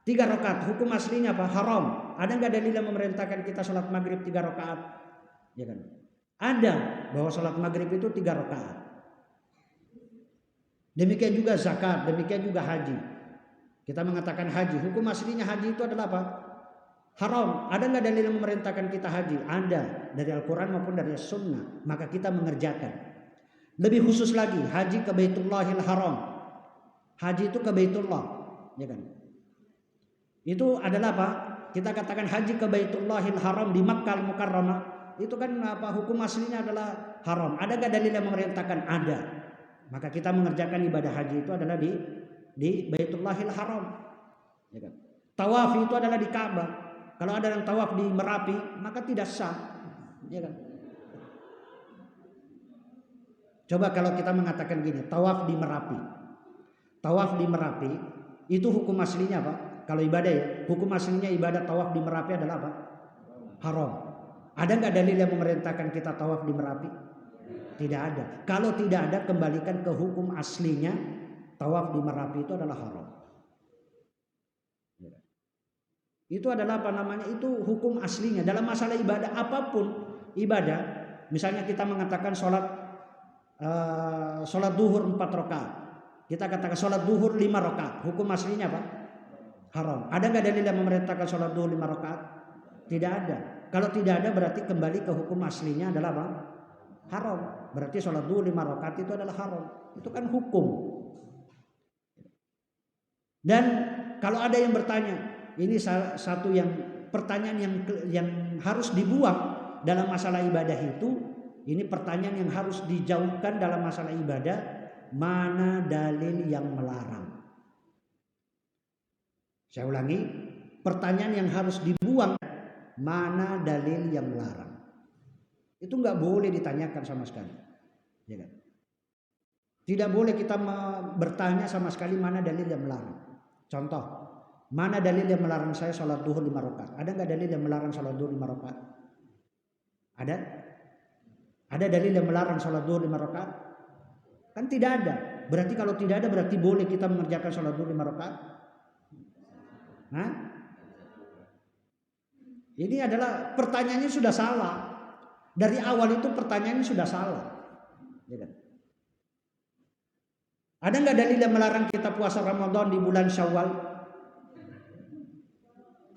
3 rakaat hukum aslinya apa? Haram. Ada nggak dalil yang memerintahkan kita sholat maghrib 3 rakaat? Ya kan? Ada bahwa sholat maghrib itu 3 rakaat. Demikian juga zakat, demikian juga haji. Kita mengatakan haji, hukum aslinya haji itu adalah apa? Haram. Ada nggak dalil yang memerintahkan kita haji? Ada, dari Al-Quran maupun dari Sunnah. Maka kita mengerjakan. Lebih khusus lagi, haji ke Baitullahil Haram. Haji itu ke Baitullah, ya kan? Itu adalah apa? Kita katakan haji ke Baitullahil Haram di Makkah Al-Mukarramah. Itu kan apa? Hukum aslinya adalah haram. Ada nggak dalil yang memerintahkan? Ada. Maka kita mengerjakan ibadah haji itu adalah di Baitullahil Haram. Ya kan? Tawaf itu adalah di Ka'bah. Kalau ada yang tawaf di Merapi, maka tidak sah. Ya kan? Coba kalau kita mengatakan gini, tawaf di Merapi. Tawaf di Merapi itu hukum aslinya apa? Kalau ibadah ya, hukum aslinya ibadah tawaf di Merapi adalah apa? Haram. Ada nggak dalil yang memerintahkan kita tawaf di Merapi? Tidak ada. Kalau tidak ada, kembalikan ke hukum aslinya, tawaf di Merapi itu adalah haram. Itu adalah apa namanya? Itu hukum aslinya dalam masalah ibadah apapun ibadah. Misalnya kita mengatakan sholat duhur 4 rakaat. Kita katakan sholat duhur 5 rakaat. Hukum aslinya apa? Haram. Ada nggak dalil yang memerintahkan sholat duhur 5 rakaat? Tidak ada. Kalau tidak ada berarti kembali ke hukum aslinya adalah apa? Haram. Berarti sholat duhur 5 rakaat itu adalah haram. Itu kan hukum. Dan kalau ada yang bertanya, ini satu yang pertanyaan yang harus dibuang dalam masalah ibadah itu. Ini pertanyaan yang harus dijauhkan dalam masalah ibadah. Mana dalil yang melarang? Saya ulangi, pertanyaan yang harus dibuang. Mana dalil yang melarang? Itu nggak boleh ditanyakan sama sekali. Ya kan? Tidak boleh kita bertanya sama sekali mana dalil yang melarang. Contoh, mana dalil yang melarang saya sholat duhur 5 rakaat? Ada nggak dalil yang melarang sholat duhur 5 rakaat? Ada? Ada dalil yang melarang sholat duhur 5 rakaat? Kan tidak ada. Berarti kalau tidak ada berarti boleh kita mengerjakan sholat duhur 5 rakaat? Hah? Ini adalah pertanyaannya sudah salah. Dari awal itu pertanyaannya sudah salah. Ya kan? Ada nggak dalil yang melarang kita puasa Ramadan di bulan Syawal?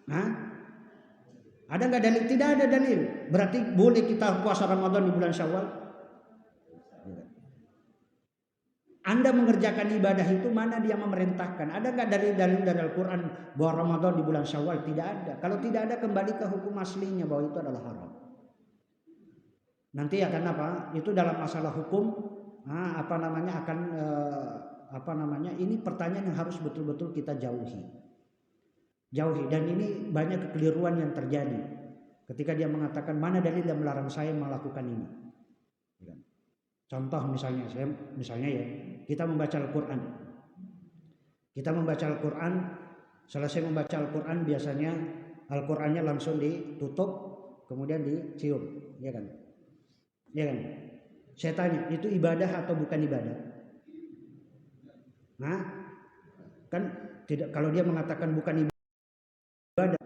Hah? Ada nggak dalil? Tidak ada dalil. Berarti boleh kita puasa Ramadan di bulan Syawal? Anda mengerjakan ibadah itu mana dia memerintahkan? Ada nggak dalil-dalil dari Al-Quran bahwa Ramadan di bulan Syawal? Tidak ada. Kalau tidak ada, kembali ke hukum aslinya bahwa itu adalah haram. Nanti akan apa? Itu dalam masalah hukum. Ini pertanyaan yang harus betul-betul kita jauhi. Dan ini banyak kekeliruan yang terjadi ketika dia mengatakan mana dalil yang melarang saya melakukan ini. Contoh misalnya ya, kita membaca Al-Quran. Selesai membaca Al-Quran biasanya Al-Qurannya langsung ditutup kemudian dicium, ya kan? Ya kan? Saya tanya, itu ibadah atau bukan ibadah? Nah, kan tidak, kalau dia mengatakan bukan ibadah,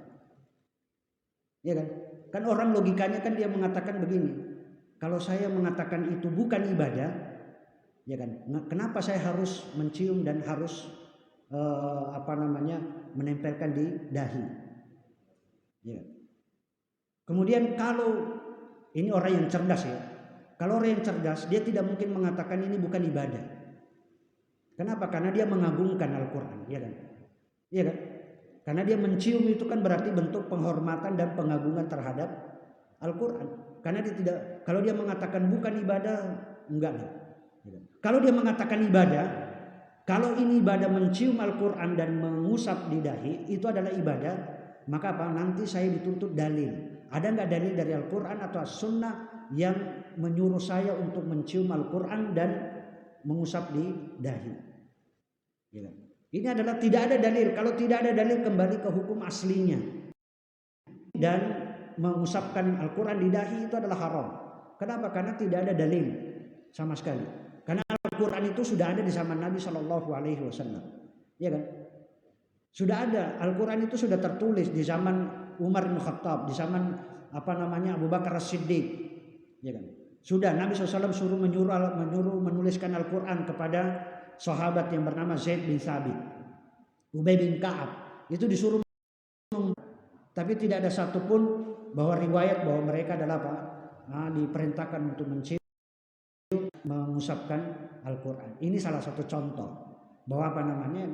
ya kan? Kan orang logikanya kan dia mengatakan begini, kalau saya mengatakan itu bukan ibadah, ya kan? Kenapa saya harus mencium dan harus menempelkan di dahi. Ya. Kemudian kalau ini orang yang cerdas ya, kalau orang yang cerdas dia tidak mungkin mengatakan ini bukan ibadah. Kenapa? Karena dia mengagungkan Al-Quran, ya kan? Iya kan? Karena dia mencium itu kan berarti bentuk penghormatan dan pengagungan terhadap Al-Quran. Karena dia tidak, kalau dia mengatakan bukan ibadah, enggak lah. Kalau dia mengatakan ibadah, kalau ini ibadah mencium Al-Quran dan mengusap di dahi, itu adalah ibadah, maka apa? Nanti saya dituntut dalil. Ada nggak dalil dari Al-Quran atau As-Sunnah yang menyuruh saya untuk mencium Al-Quran dan mengusap di dahi? Ya. Ini adalah tidak ada dalil. Kalau tidak ada dalil, kembali ke hukum aslinya. Dan mengusapkan Al-Quran di dahi itu adalah haram. Kenapa? Karena tidak ada dalil sama sekali. Karena Al-Quran itu sudah ada di zaman Nabi Shallallahu Alaihi Wasallam, ya kan? Sudah ada. Al-Quran itu sudah tertulis di zaman Umar bin Khattab, di zaman Abu Bakar As-Siddiq, ya kan? Sudah Nabi SAW menyuruh menuliskan Al-Quran kepada sahabat yang bernama Zaid bin Thabit, Ubay bin Ka'ab, itu disuruh, tapi tidak ada satupun bahwa riwayat bahwa mereka adalah apa? Diperintahkan untuk mencium, mengusapkan Al-Quran. Ini salah satu contoh bahwa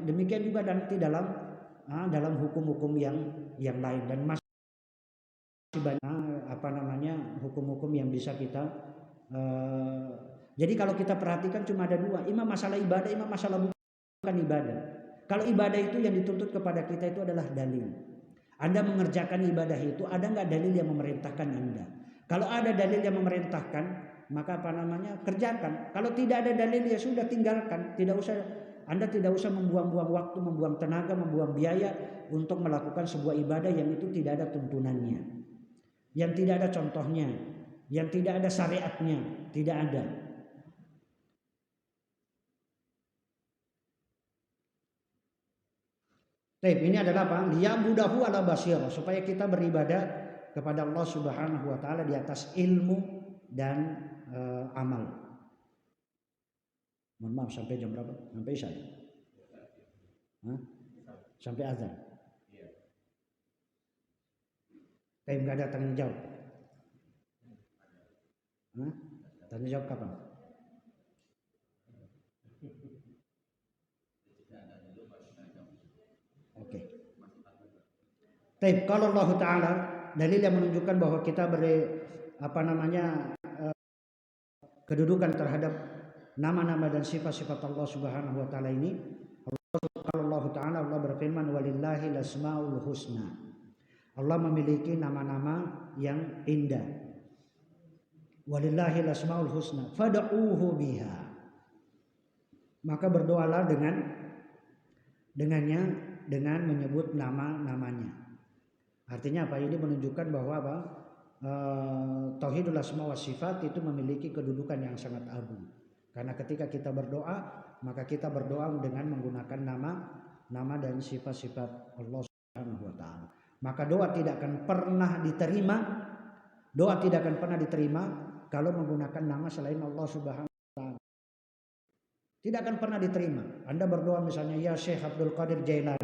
demikian juga nanti dalam hukum-hukum yang lain, dan masih banyak hukum-hukum yang bisa kita jadi kalau kita perhatikan cuma ada dua, imam masalah ibadah, imam masalah bukan ibadah. Kalau ibadah itu yang dituntut kepada kita itu adalah dalil. Anda mengerjakan ibadah itu, ada nggak dalil yang memerintahkan Anda? Kalau ada dalil yang memerintahkan, maka kerjakan. Kalau tidak ada dalil, ya sudah, tinggalkan. Anda tidak usah membuang-buang waktu, membuang tenaga, membuang biaya untuk melakukan sebuah ibadah yang itu tidak ada tuntunannya, yang tidak ada contohnya, yang tidak ada syariatnya, tidak ada. Ini adalah apa? Liya'budahu ala basirah, supaya kita beribadah kepada Allah Subhanahu wa taala di atas ilmu dan amal. Mohon maaf, sampai jam berapa? Sampai isya. Sampai azan. Enggak ada tanya jawab. Tanya jawab kapan? Oke. Kalau Allah Ta'ala, dalil yang menunjukkan bahwa kita kedudukan terhadap nama-nama dan sifat-sifat Allah Subhanahu wa taala ini, Allah Ta'ala, Allah berfirman, walillahil asmaul husna. Allah memiliki nama-nama yang indah. Walillahil asmaul husna fad'uuhu biha. Maka berdoalah dengan menyebut nama-namanya. Artinya apa? Ini menunjukkan bahwa tauhidul asma wa sifat itu memiliki kedudukan yang sangat agung. Karena ketika kita berdoa, maka kita berdoa dengan menggunakan nama dan sifat-sifat Allah Subhanahu wa taala. Maka doa tidak akan pernah diterima kalau menggunakan nama selain Allah Subhanahu wa taala. Tidak akan pernah diterima. Anda berdoa misalnya, ya Syekh Abdul Qadir Jailani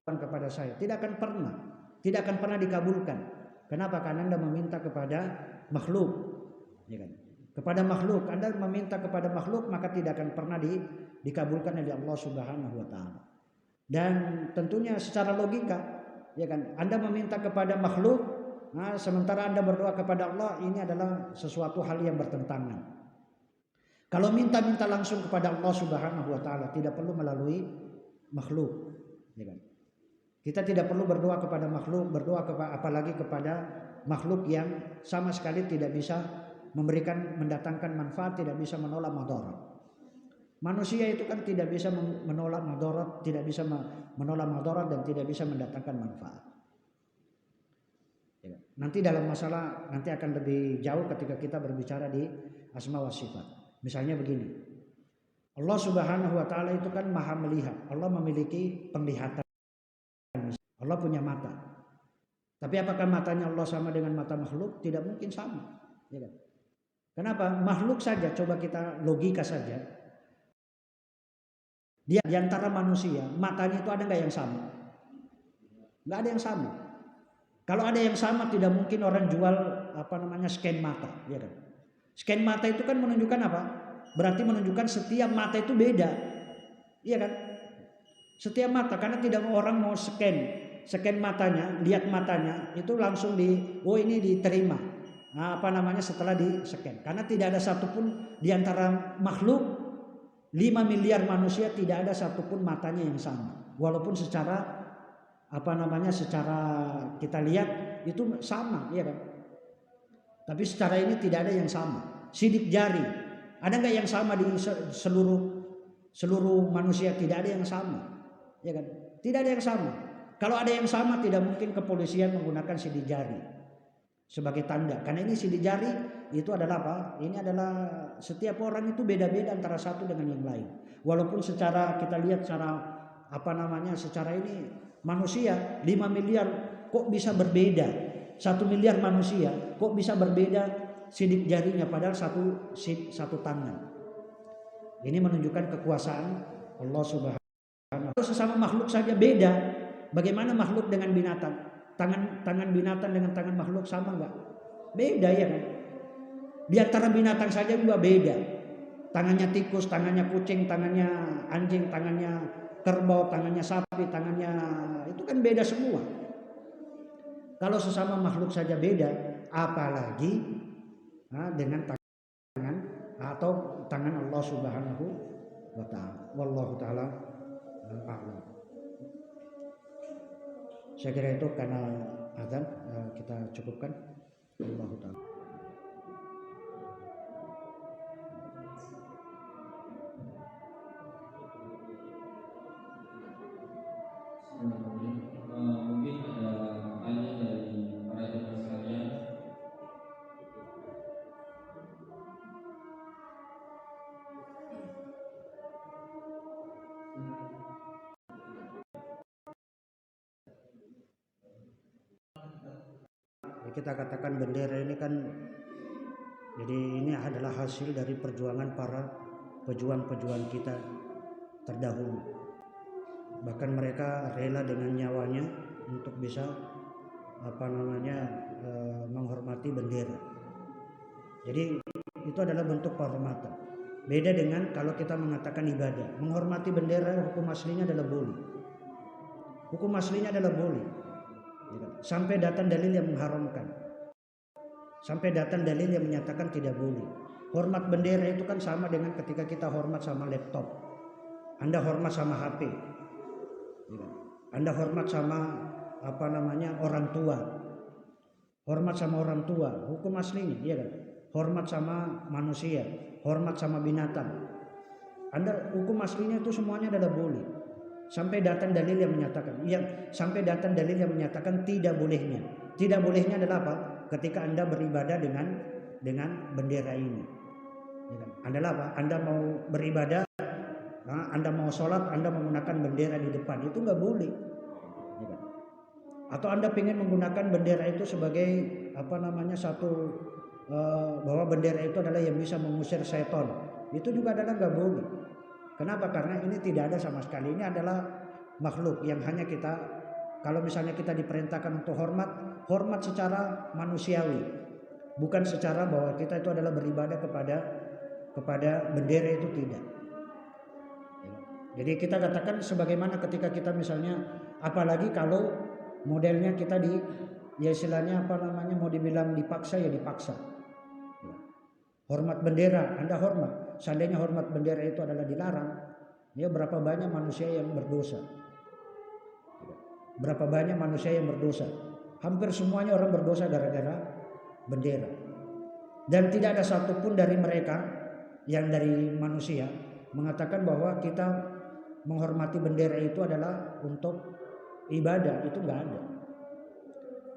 kepada saya, tidak akan pernah dikabulkan. Kenapa? Karena Anda meminta kepada makhluk, ya kan? Kepada makhluk, Anda meminta kepada makhluk, maka tidak akan pernah dikabulkan oleh Allah Subhanahu wa taala. Dan tentunya secara logika, ya kan, Anda meminta kepada makhluk, sementara Anda berdoa kepada Allah, ini adalah sesuatu hal yang bertentangan. Kalau minta langsung kepada Allah Subhanahu wa taala, tidak perlu melalui makhluk, ya kan? Kita tidak perlu berdoa kepada makhluk, apalagi kepada makhluk yang sama sekali tidak bisa mendatangkan manfaat, tidak bisa menolak madarat. Manusia itu kan tidak bisa menolak madarat, dan tidak bisa mendatangkan manfaat. Ya. Nanti dalam masalah nanti akan lebih jauh ketika kita berbicara di asma wa sifat. Misalnya begini, Allah Subhanahu wa taala itu kan maha melihat. Allah memiliki penglihatan. Allah punya mata. Tapi apakah matanya Allah sama dengan mata makhluk? Tidak mungkin sama. Ya kan? Kenapa? Makhluk saja, coba kita logika saja. Dia di antara manusia, matanya itu ada nggak yang sama? Nggak ada yang sama. Kalau ada yang sama, tidak mungkin orang jual scan mata, ya kan? Scan mata itu kan menunjukkan apa? Berarti menunjukkan setiap mata itu beda, iya kan? Setiap mata, karena tidak orang mau scan matanya, lihat matanya itu langsung ini diterima. Setelah di scan. Karena tidak ada satupun di antara makhluk 5 miliar manusia tidak ada satupun matanya yang sama. Walaupun secara secara kita lihat itu sama, ya kan? Tapi secara ini tidak ada yang sama. Sidik jari, ada nggak yang sama di seluruh manusia? Tidak ada yang sama, ya kan? Tidak ada yang sama. Kalau ada yang sama, tidak mungkin kepolisian menggunakan sidik jari sebagai tanda. Karena ini sidik jari itu adalah apa? Ini adalah setiap orang itu beda-beda antara satu dengan yang lain. Walaupun secara kita lihat secara ini manusia 5 miliar kok bisa berbeda. 1 miliar manusia kok bisa berbeda sidik jarinya padahal satu tangan. Ini menunjukkan kekuasaan Allah Subhanahu wa ta'ala. Sesama makhluk saja beda. Bagaimana makhluk dengan binatang? Tangan binatang dengan tangan makhluk sama enggak? Beda, ya kan? Di antara binatang saja juga beda. Tangannya tikus, tangannya kucing, tangannya anjing, tangannya kerbau, tangannya sapi, tangannya itu kan beda semua. Kalau sesama makhluk saja beda, apalagi dengan tangan atau tangan Allah Subhanahu wa ta'ala. Wallahu ta'ala a'lam. Saya kira itu karena azan kita cukupkan. Wallahu ta'ala. Mungkin ada pertanyaan dari para jemaah sekalian. Kita katakan bendera ini kan, jadi ini adalah hasil dari perjuangan para pejuang-pejuang kita terdahulu. Bahkan mereka rela dengan nyawanya untuk bisa menghormati bendera. Jadi itu adalah bentuk penghormatan. Beda dengan kalau kita mengatakan ibadah. Menghormati bendera hukum aslinya adalah boleh. Hukum aslinya adalah boleh. Sampai datang dalil yang mengharamkan. Sampai datang dalil yang menyatakan tidak boleh. Hormat bendera itu kan sama dengan ketika kita hormat sama laptop. Anda hormat sama HP. Anda hormat sama orang tua. Hormat sama orang tua, hukum aslinya, iya kan? Hormat sama manusia, hormat sama binatang. Anda hukum aslinya itu semuanya adalah boleh. Sampai datang dalil yang menyatakan tidak bolehnya. Tidak bolehnya adalah apa? Ketika Anda beribadah dengan bendera ini. Adalah apa? Anda mau beribadah, Anda mau sholat, Anda menggunakan bendera di depan, itu nggak boleh. Atau Anda ingin menggunakan bendera itu sebagai bahwa bendera itu adalah yang bisa mengusir setan, itu juga adalah nggak boleh. Kenapa? Karena ini tidak ada sama sekali. Ini adalah makhluk yang hanya kita, kalau misalnya kita diperintahkan untuk hormat secara manusiawi, bukan secara bahwa kita itu adalah beribadah kepada bendera, itu tidak. Jadi kita katakan sebagaimana ketika kita misalnya, apalagi kalau modelnya kita istilahnya mau dibilang dipaksa, ya dipaksa. Hormat bendera, Anda hormat. Seandainya hormat bendera itu adalah dilarang, ya berapa banyak manusia yang berdosa. Berapa banyak manusia yang berdosa. Hampir semuanya orang berdosa gara-gara bendera. Dan tidak ada satupun dari mereka yang dari manusia mengatakan bahwa kita menghormati bendera itu adalah untuk ibadah. Itu enggak ada.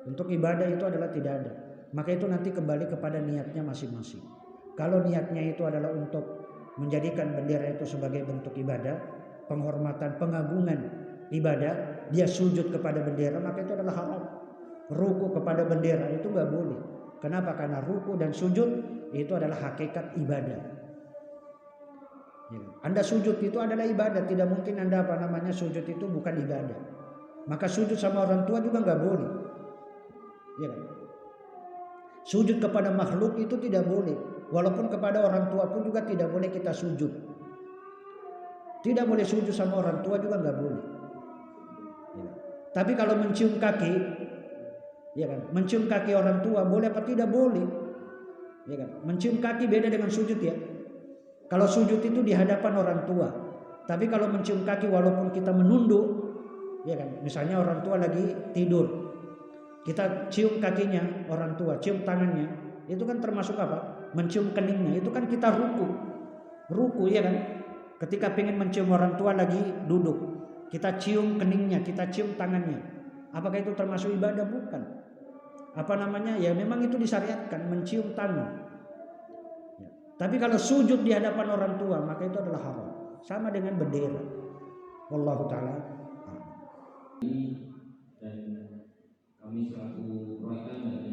Untuk ibadah itu adalah tidak ada. Maka itu nanti kembali kepada niatnya masing-masing. Kalau niatnya itu adalah untuk menjadikan bendera itu sebagai bentuk ibadah, penghormatan, pengagungan ibadah, dia sujud kepada bendera, maka itu adalah haram. Ruku kepada bendera itu nggak boleh. Kenapa? Karena ruku dan sujud itu adalah hakikat ibadah. Ya kan? Anda sujud itu adalah ibadah, tidak mungkin Anda sujud itu bukan ibadah. Maka sujud sama orang tua juga nggak boleh. Ya kan? Sujud kepada makhluk itu tidak boleh. Walaupun kepada orang tua pun juga tidak boleh kita sujud. Tidak boleh sujud sama orang tua juga nggak boleh. Ya. Tapi kalau mencium kaki, ya kan? Mencium kaki orang tua boleh apa tidak boleh? Ya kan? Mencium kaki beda dengan sujud ya. Kalau sujud itu di hadapan orang tua. Tapi kalau mencium kaki walaupun kita menunduk, ya kan? Misalnya orang tua lagi tidur, kita cium kakinya orang tua, cium tangannya, itu kan termasuk apa? Mencium keningnya, itu kan kita ruku ya kan? Ketika pengen mencium orang tua lagi duduk, kita cium keningnya, kita cium tangannya. Apakah itu termasuk ibadah? Bukan. Ya memang itu disyariatkan mencium tangan. Ya. Tapi kalau sujud di hadapan orang tua, maka itu adalah haram. Sama dengan bendera. Wallahu ta'ala. Dan kami selaku perwakilan dari